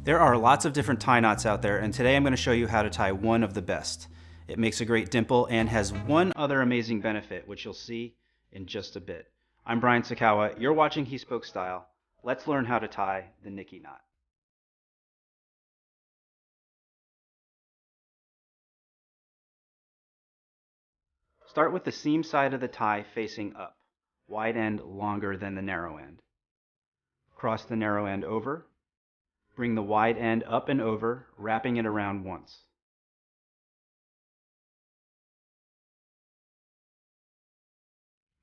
There are lots of different tie knots out there, and today I'm going to show you how to tie one of the best. It makes a great dimple and has one other amazing benefit, which you'll see in just a bit. I'm Brian Sakawa. You're watching He Spoke Style. Let's learn how to tie the Nikki knot. Start with the seam side of the tie facing up, wide end longer than the narrow end. Cross the narrow end over. Bring the wide end up and over, wrapping it around once.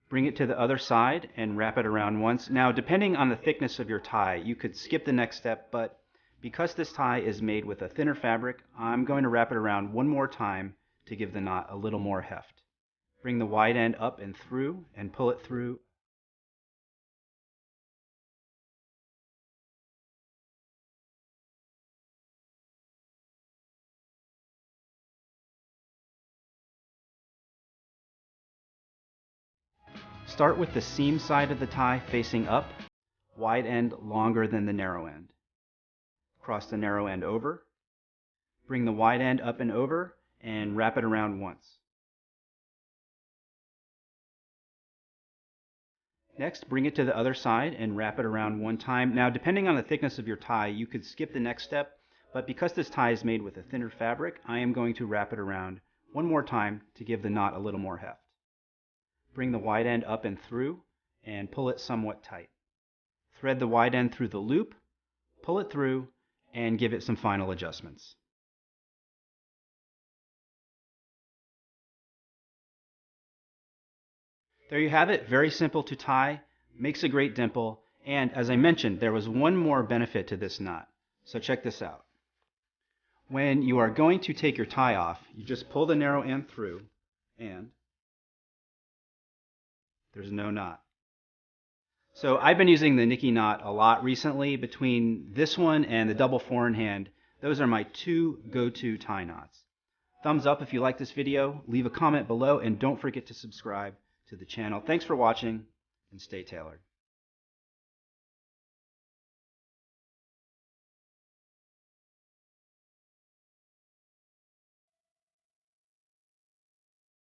Bring it to the other side and wrap it around once. Now, depending on the thickness of your tie, you could skip the next step, but because this tie is made with a thinner fabric, I'm going to wrap it around one more time to give the knot a little more heft. Bring the wide end up and through and pull it through. Start with the seam side of the tie facing up, wide end longer than the narrow end. Cross the narrow end over. Bring the wide end up and over and wrap it around once. Next, bring it to the other side and wrap it around one time. Now, depending on the thickness of your tie, you could skip the next step, but because this tie is made with a thinner fabric, I am going to wrap it around one more time to give the knot a little more heft. Bring the wide end up and through and pull it somewhat tight. Thread the wide end through the loop, pull it through, and give it some final adjustments. There you have it. Very simple to tie, makes a great dimple, and as I mentioned, there was one more benefit to this knot. So check this out. When you are going to take your tie off, you just pull the narrow end through, and there's no knot. So I've been using the Nikki knot a lot recently. Between this one and the double four-in-hand, those are my two go-to tie knots. Thumbs up if you like this video, leave a comment below, and don't forget to subscribe to the channel. Thanks for watching, and stay tailored.